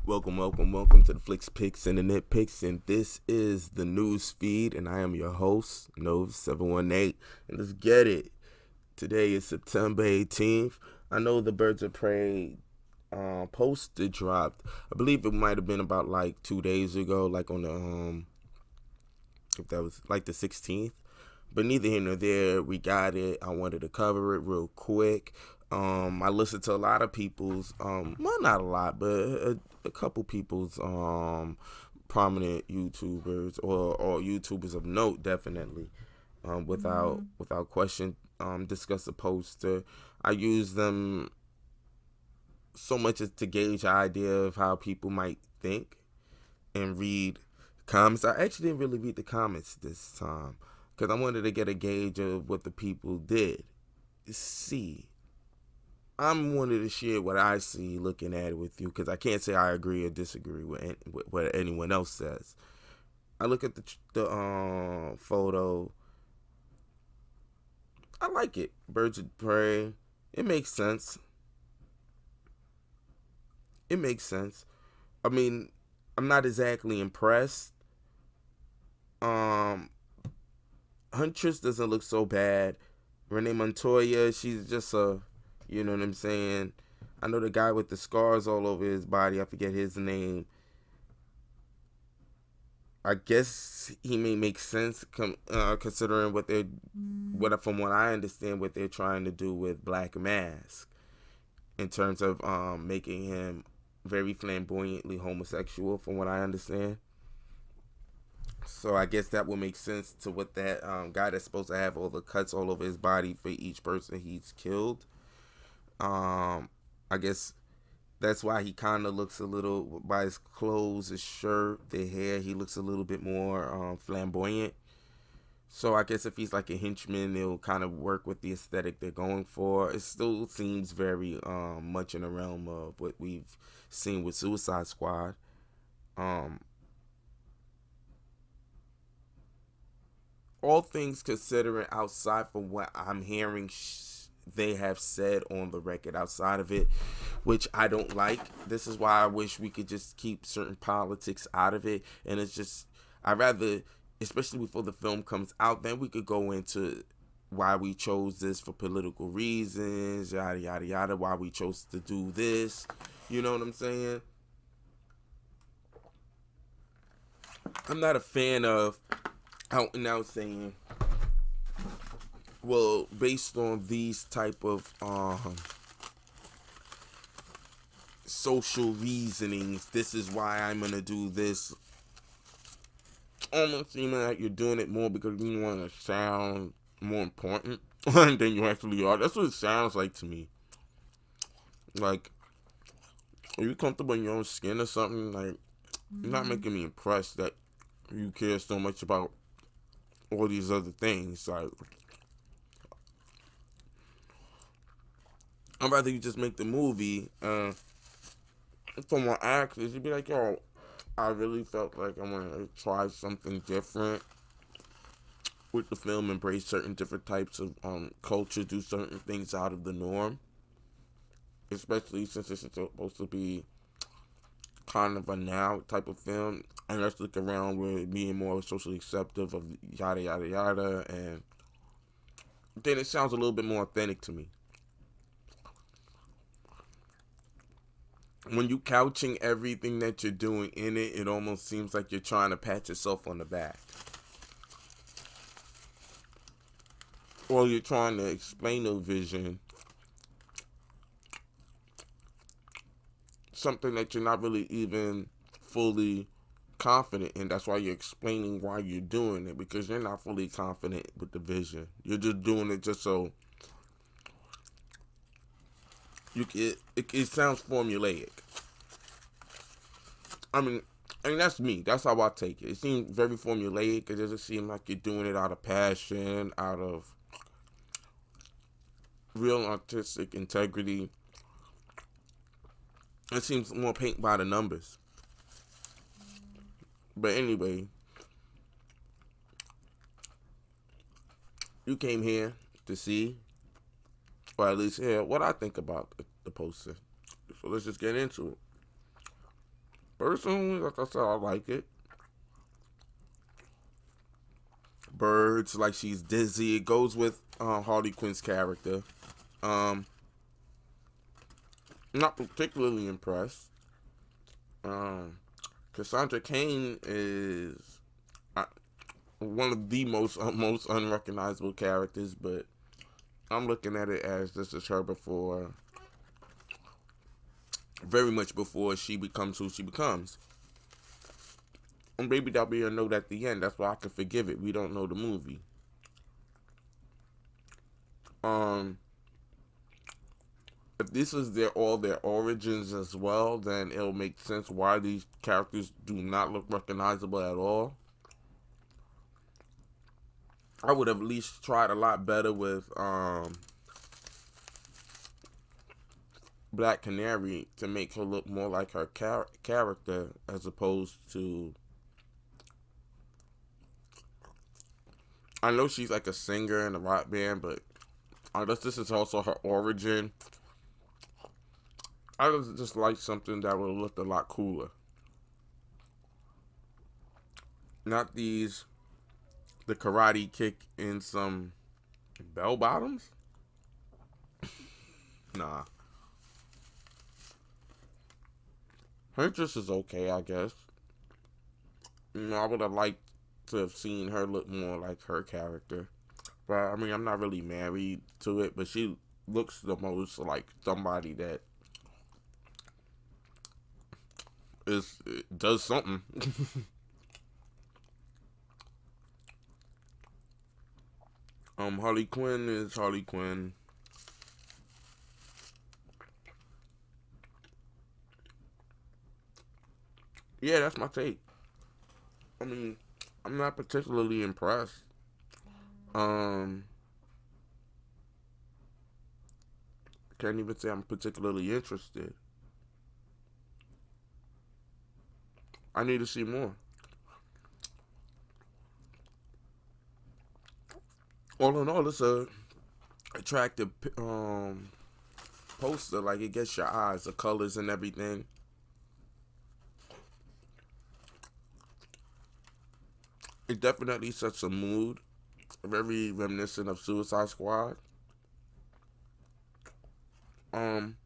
Welcome to the Flicks Picks and the Nitpicks, and this is the news feed, and I am your host, Newz718, and let's get it. Today is September 18th. I know the Birds of Prey poster dropped. I believe it might have been about like 2 days ago, like on the if that was like the 16th. But neither here nor there, we got it. I wanted to cover it real quick. I listened to a lot of people's, well, not a lot, but a couple people's prominent YouTubers or YouTubers of note, definitely, without question, discuss the poster. I use them so much as to gauge an idea of how people might think and read comments. I actually didn't really read the comments this time because I wanted to get a gauge of what the people did see. I'm wanting to share what I see looking at it with you because I can't say I agree or disagree with what anyone else says. I look at the photo. I like it. Birds of Prey. It makes sense. I mean, I'm not exactly impressed. Huntress doesn't look so bad. Renee Montoya, she's just you know what I'm saying? I know the guy with the scars all over his body. I forget his name. I guess he may make sense considering from what I understand, what they're trying to do with Black Mask in terms of making him very flamboyantly homosexual, from what I understand. So I guess that will make sense to what that guy that's supposed to have all the cuts all over his body for each person he's killed. I guess that's why he kind of looks a little, by his clothes, his shirt, the hair, he looks a little bit more flamboyant. So I guess if he's like a henchman, it'll kind of work with the aesthetic they're going for. It still seems very much in the realm of what we've seen with Suicide Squad. All things considering, outside from what I'm hearing they have said on the record outside of it, which I don't like. This is why I wish we could just keep certain politics out of it. And it's just, I rather, especially before the film comes out, then we could go into why we chose this for political reasons, yada yada yada, why we chose to do this. You know what I'm saying? I'm not a fan of out and out saying, well, based on these type of social reasonings, this is why I'm gonna do this. Almost seeming like you're doing it more because you want to sound more important than you actually are. That's what it sounds like to me. Like, are you comfortable in your own skin or something? Like, you're not making me impressed that you care so much about all these other things. Like, I'd rather you just make the movie. For more actors, you'd be like, yo, I really felt like I want to try something different with the film, embrace certain different types of culture, do certain things out of the norm. Especially since it's supposed to be kind of a now type of film. And let's look around with being more socially acceptive of yada yada yada, and then it sounds a little bit more authentic to me. When you couching everything that you're doing in it, it almost seems like you're trying to pat yourself on the back. Or you're trying to explain a vision, something that you're not really even fully confident in. That's why you're explaining why you're doing it, because you're not fully confident with the vision. You're just doing it just so it sounds formulaic. I mean, and that's me. That's how I take it. It seems very formulaic. It doesn't seem like you're doing it out of passion, out of real artistic integrity. It seems more paint by the numbers. But anyway, you came here to see, or at least hear, what I think about the poster. So let's just get into it. Personally, like I said, I like it. Birds, like she's dizzy. It goes with Harley Quinn's character. Um, not particularly impressed. Cassandra Cain is one of the most unrecognizable characters, but I'm looking at it as this is her before, very much before she becomes who she becomes. And maybe that'll be a note at the end. That's why I can forgive it. We don't know the movie. If this is all their origins as well, then it'll make sense why these characters do not look recognizable at all. I would have at least tried a lot better with Black Canary to make her look more like her character as opposed to. I know she's like a singer in a rock band, but unless this is also her origin, I would just like something that would look a lot cooler. Not the karate kick in some bell bottoms. Nah. Her dress is okay, I guess. I would have liked to have seen her look more like her character. But I mean, I'm not really married to it, but she looks the most like somebody that does something. Harley Quinn is Harley Quinn. Yeah, that's my take. I mean, I'm not particularly impressed. Um, can't even say I'm particularly interested. I need to see more. All in all, it's a attractive poster. Like it gets your eyes, the colors and everything. It definitely sets a mood, very reminiscent of Suicide Squad. Um,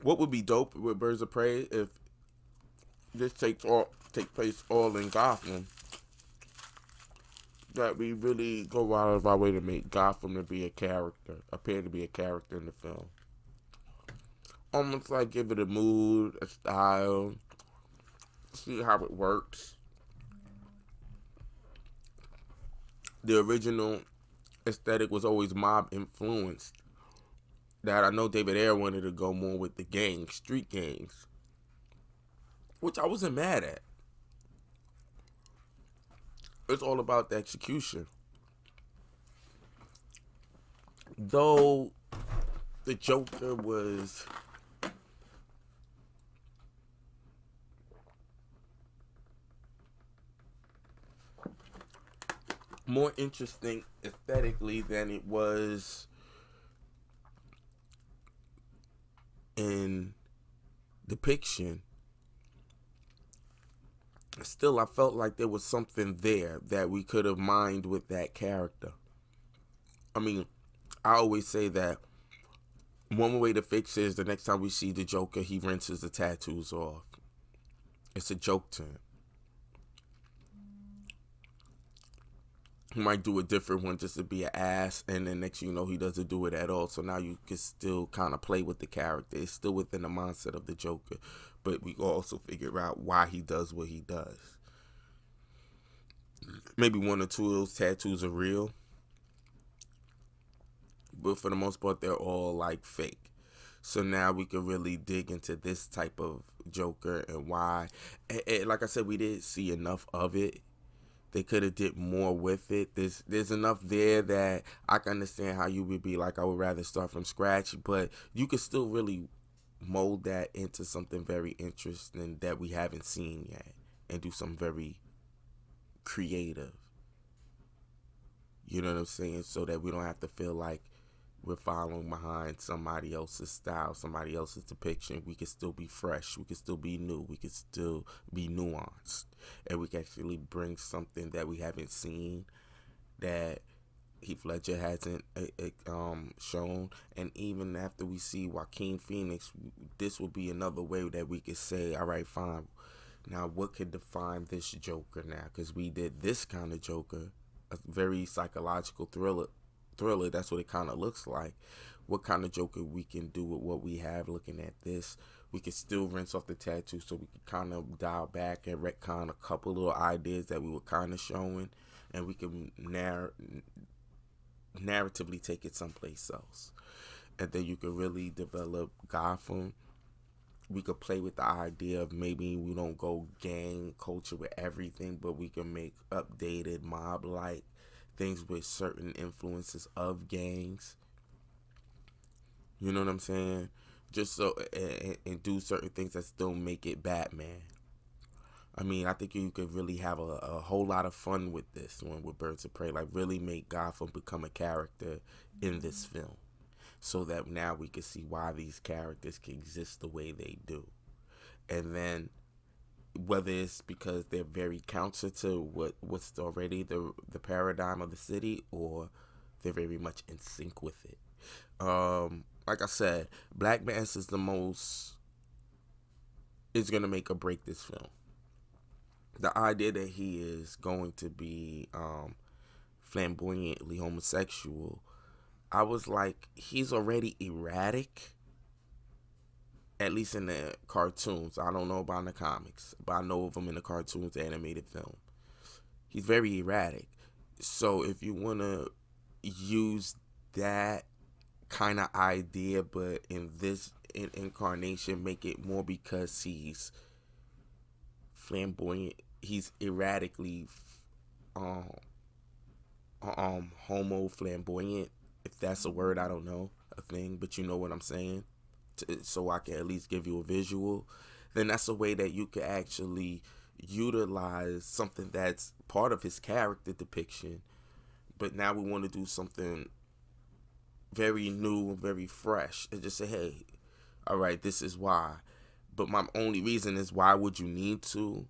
what would be dope with Birds of Prey if this take place all in Gotham? That we really go out of our way to make Gotham to be a character, appear to be a character in the film. Almost like give it a mood, a style, see how it works. The original aesthetic was always mob influenced. That I know David Ayer wanted to go more with the gangs, street gangs, which I wasn't mad at. It's all about the execution. Though the Joker was more interesting aesthetically than it was in depiction, still I felt like there was something there that we could have mined with that character. I mean, I always say that one way to fix it is the next time we see the Joker, he rinses the tattoos off. It's a joke to him. He might do a different one just to be an ass, and then next you know he doesn't do it at all. So now you can still kind of play with the character. It's still within the mindset of the Joker, but we also figure out why he does what he does. Maybe one or two of those tattoos are real, but for the most part they're all like fake. So now we can really dig into this type of Joker and why. And like I said, we didn't see enough of it. They could have did more with it. There's enough there that I can understand how you would be like, I would rather start from scratch, but you could still really mold that into something very interesting that we haven't seen yet and do something very creative. You know what I'm saying? So that we don't have to feel like we're following behind somebody else's style, somebody else's depiction. We can still be fresh. We can still be new. We can still be nuanced. And we can actually bring something that we haven't seen, that Heath Ledger hasn't shown. And even after we see Joaquin Phoenix, this will be another way that we could say, all right, fine. Now, what could define this Joker now? Because we did this kind of Joker, a very psychological thriller. That's what it kind of looks like. What kind of Joker we can do with what we have? Looking at this, we can still rinse off the tattoo, so we can kind of dial back and retcon a couple little ideas that we were kind of showing, and we can narratively take it someplace else. And then you can really develop Gotham. We could play with the idea of maybe we don't go gang culture with everything, but we can make updated mob-like things with certain influences of gangs. You know what I'm saying? Just so, and do certain things that still make it Batman. I mean, I think you could really have a whole lot of fun with this one, with Birds of Prey. Like, really make Gotham become a character in this film, so that now we can see why these characters can exist the way they do. And then, whether it's because they're very counter to what's already the paradigm of the city, or they're very much in sync with it. Like I said, Black Mass is going to make or break this film. The idea that he is going to be flamboyantly homosexual, I was like, he's already erratic, at least in the cartoons. I don't know about in the comics, but I know of him in the cartoons, the animated film. He's very erratic. So if you want to use that kind of idea, but in this incarnation, make it more because he's flamboyant, he's erratically homo flamboyant, if that's a word, I don't know, a thing, but you know what I'm saying, so I can at least give you a visual. Then that's a way that you could actually utilize something that's part of his character depiction, but now we want to do something very new and very fresh, and just say, hey, all right, this is why. But my only reason is, why would you need to?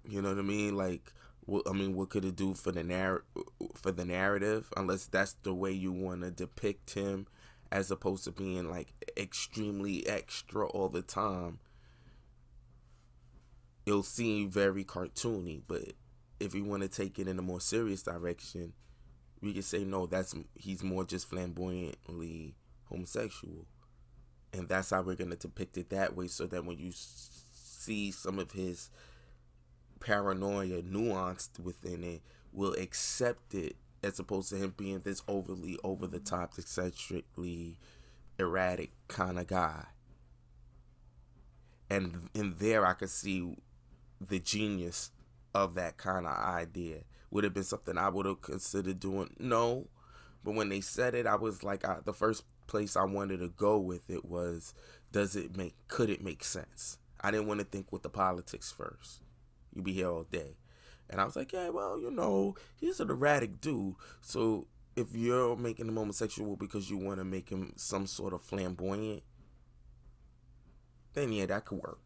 You know what I mean? Like, what could it do for the narrative? Unless that's the way you want to depict him, as opposed to being like extremely extra all the time. It'll seem very cartoony, but if you want to take it in a more serious direction, we can say no. He's more just flamboyantly homosexual, and that's how we're gonna depict it that way. So that when you see some of his paranoia nuanced within it, will accept it, as opposed to him being this overly over the top, eccentrically erratic kind of guy. And in there, I could see the genius of that kind of idea. Would it have been something I would have considered doing? No. But when they said it, I was like, the first place I wanted to go with it was, could it make sense? I didn't want to think with the politics first. You'd be here all day. And I was like, yeah, well, he's an erratic dude. So if you're making him homosexual because you want to make him some sort of flamboyant, then yeah, that could work.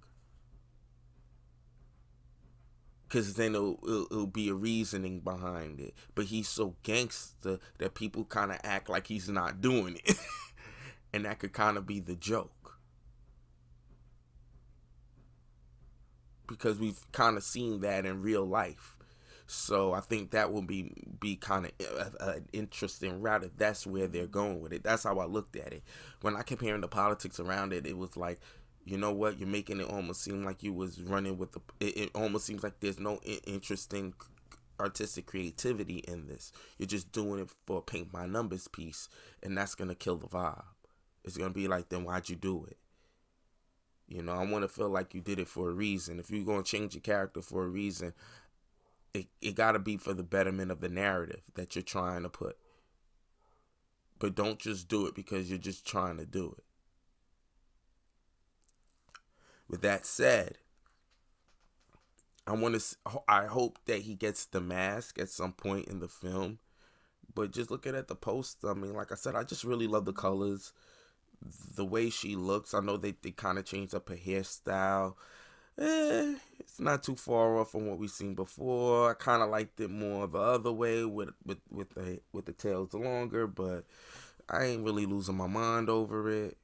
Because then it'll be a reasoning behind it. But he's so gangster that people kind of act like he's not doing it. And that could kind of be the joke. Because we've kind of seen that in real life. So I think that will be kind of an interesting route, if that's where they're going with it. That's how I looked at it. When I kept hearing the politics around it, it was like, you know what? You're making it almost seem like you was running with it almost seems like there's no interesting artistic creativity in this. You're just doing it for a paint by numbers piece, and that's going to kill the vibe. It's going to be like, then why'd you do it? I want to feel like you did it for a reason. If you're going to change your character for a reason, it got to be for the betterment of the narrative that you're trying to put. But don't just do it because you're just trying to do it. With that said, I hope that he gets the mask at some point in the film, But just looking at the post, I mean, like I said, I just really love the colors, the way she looks. I know they kind of changed up her hairstyle. It's not too far off from what we've seen before. I kind of liked it more the other way with the tails longer, but I ain't really losing my mind over it.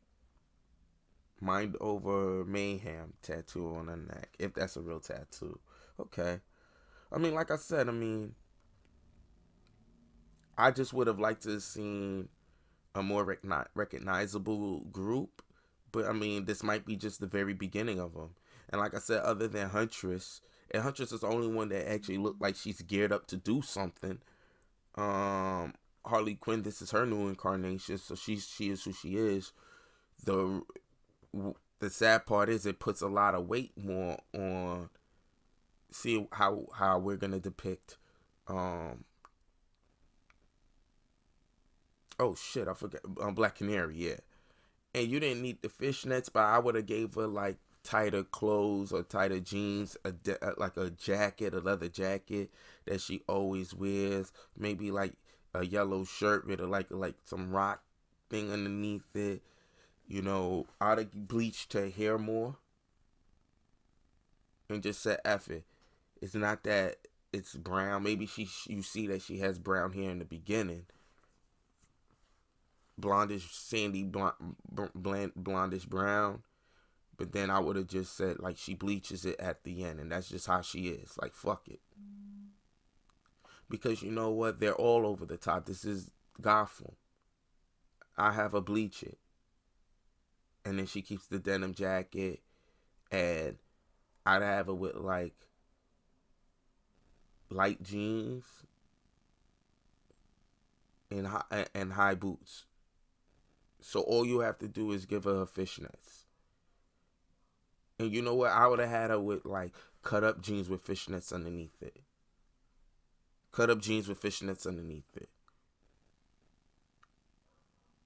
Mind over mayhem tattoo on her neck, if that's a real tattoo. Okay. I mean, like I said, I just would have liked to have seen a more recognizable group, but I mean, this might be just the very beginning of them. And like I said, other than Huntress, and Huntress is the only one that actually looked like she's geared up to do something. Um, Harley Quinn, this is her new incarnation, so she is who she is. The the sad part is it puts a lot of weight more on see how we're gonna depict um oh shit, I forgot, Black Canary, yeah. And you didn't need the fishnets, but I would have gave her like tighter clothes or tighter jeans, like a jacket, a leather jacket that she always wears. Maybe like a yellow shirt with like some rock thing underneath it. You know, I'd have bleached her hair more and just said, "F it." It's not that it's brown. Maybe you see that she has brown hair in the beginning, blondish, sandy, blondish brown. But then I would have just said like she bleaches it at the end, and that's just how she is. Like fuck it, because you know what? They're all over the top. This is Gotham. I have a bleach it, and then she keeps the denim jacket, and I'd have it with like light jeans and high boots. So all you have to do is give her fishnets. And you know what? I would have had her with like cut up jeans with fishnets underneath it. Cut up jeans with fishnets underneath it.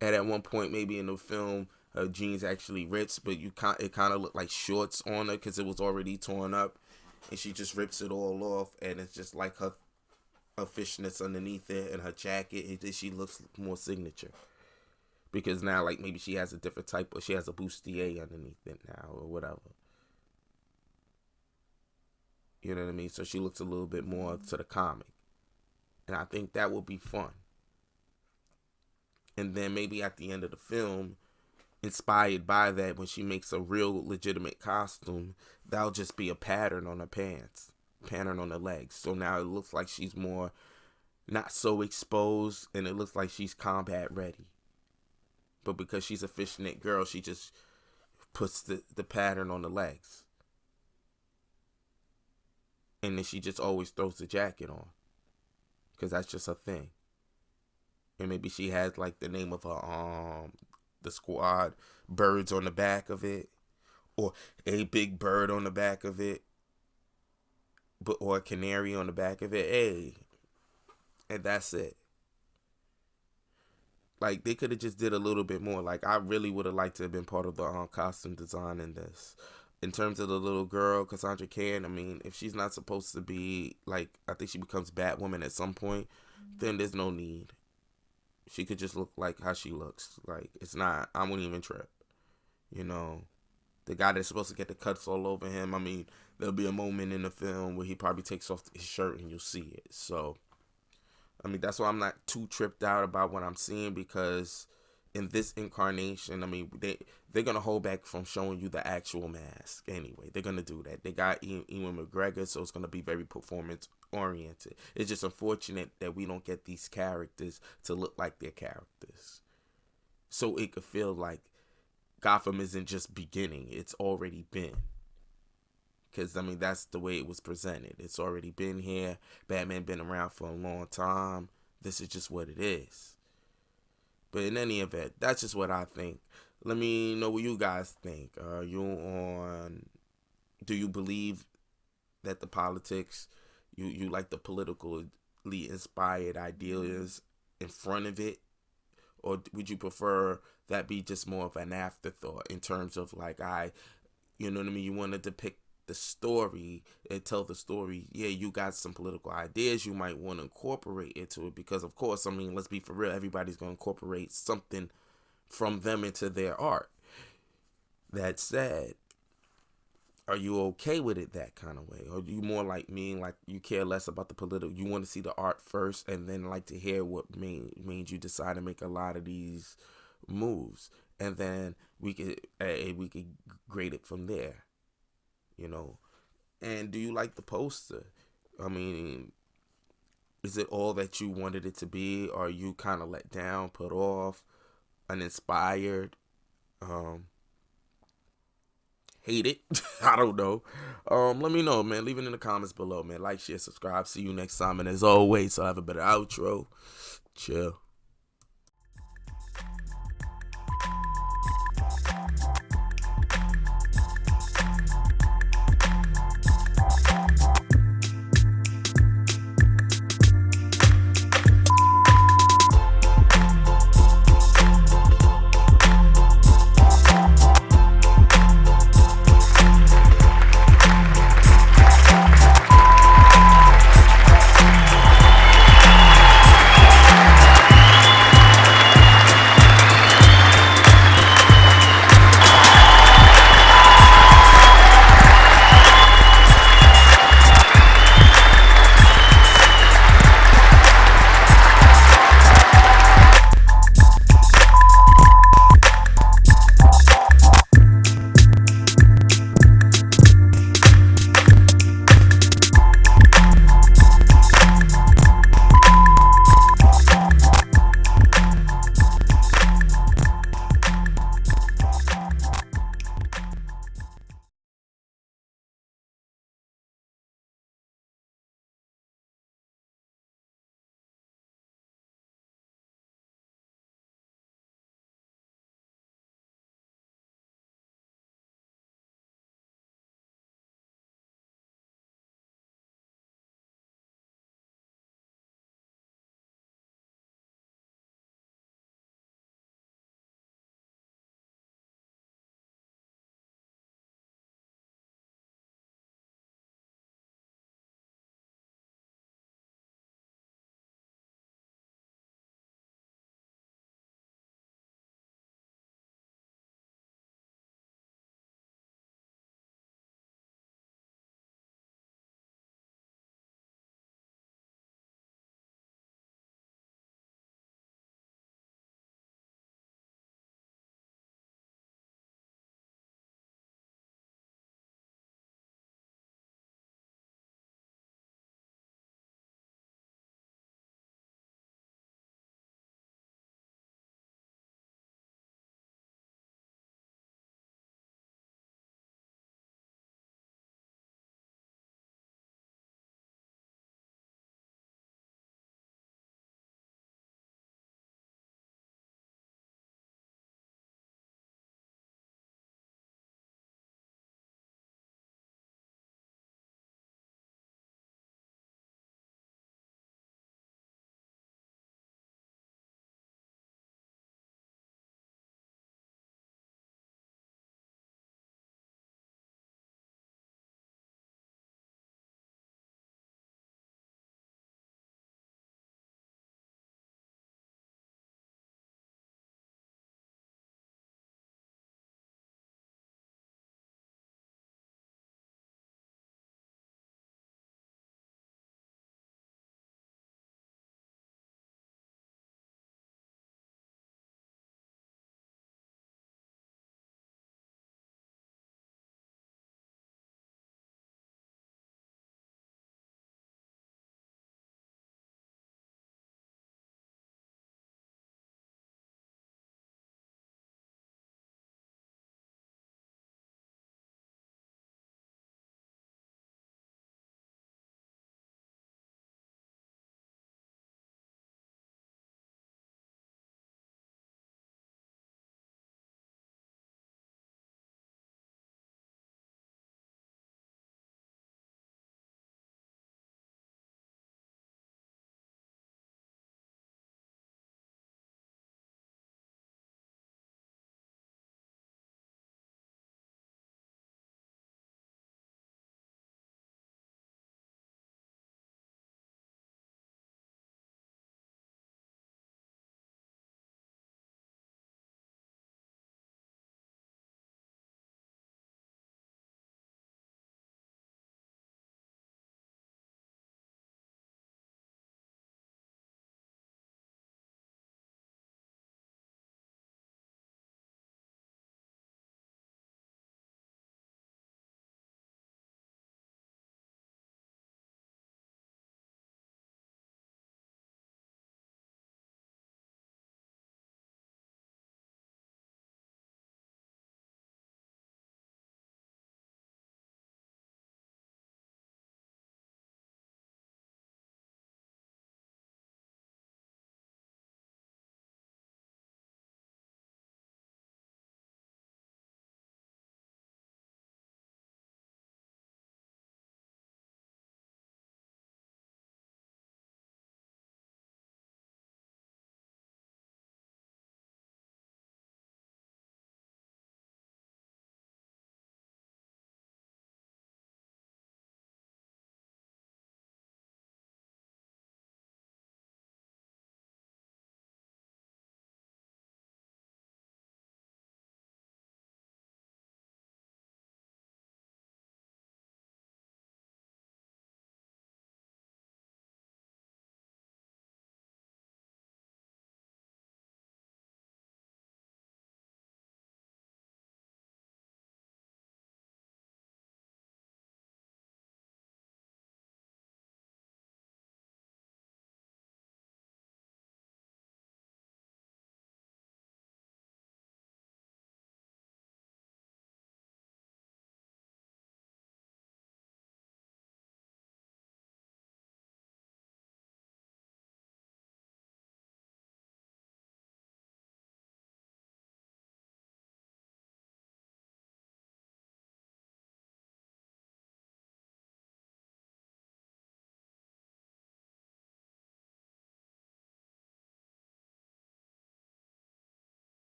And at one point, maybe in the film, her jeans actually rips, but it kind of looked like shorts on her because it was already torn up, and she just rips it all off, and it's just like her fishnets underneath it and her jacket. She looks more signature because now like maybe she has a different type, or she has a bustier underneath it now or whatever. You know what I mean? So she looks a little bit more to the comic, and I think that would be fun. And then maybe at the end of the film, inspired by that, when she makes a real legitimate costume, that'll just be a pattern on her pants, pattern on her legs. So now it looks like she's more not so exposed, and it looks like she's combat ready. But because she's a fishnet girl, she just puts the pattern on the legs, and then she just always throws the jacket on because that's just her thing. And maybe she has like the name of her the squad birds on the back of it, or a big bird on the back of it, but or a canary on the back of it. Hey, and that's it. Like they could have just did a little bit more. Like I really would have liked to have been part of the costume design in this. In terms of the little girl, Cassandra Cain, I mean, if she's not supposed to be like, I think she becomes Batwoman at some point, then there's no need. She could just look like how she looks. Like it's not. I wouldn't even trip. You know, the guy that's supposed to get the cuts all over him. I mean, there'll be a moment in the film where he probably takes off his shirt and you'll see it. So, I mean, that's why I'm not too tripped out about what I'm seeing, because in this incarnation, I mean, they're gonna hold back from showing you the actual mask anyway. They're gonna do that. They got Ewan McGregor, so it's gonna be very performance oriented. It's just unfortunate that we don't get these characters to look like their characters, so it could feel like Gotham isn't just beginning; it's already been. Because I mean, that's the way it was presented. It's already been here. Batman been around for a long time. This is just what it is. But in any event, that's just what I think. Let me know what you guys think. Do you believe that the politics, you like the politically inspired ideas in front of it? Or would you prefer that be just more of an afterthought in terms of like, you know what I mean? You want to depict the story and tell the story. Yeah, you got some political ideas you might want to incorporate into it, because of course, I mean, let's be for real, everybody's going to incorporate something from them into their art. That said, are you okay with it that kind of way? Or do you more like me, like you care less about the political, you want to see the art first and then like to hear what made you decide to make a lot of these moves, and then we could grade it from there, you know? And do you like the poster? I mean, is it all that you wanted it to be, or are you kind of let down, put off, uninspired, um hate it? I don't know. Let me know, man. Leave it in the comments below, man. Like, share, subscribe. See you next time. And as always, I'll have a better outro. Chill.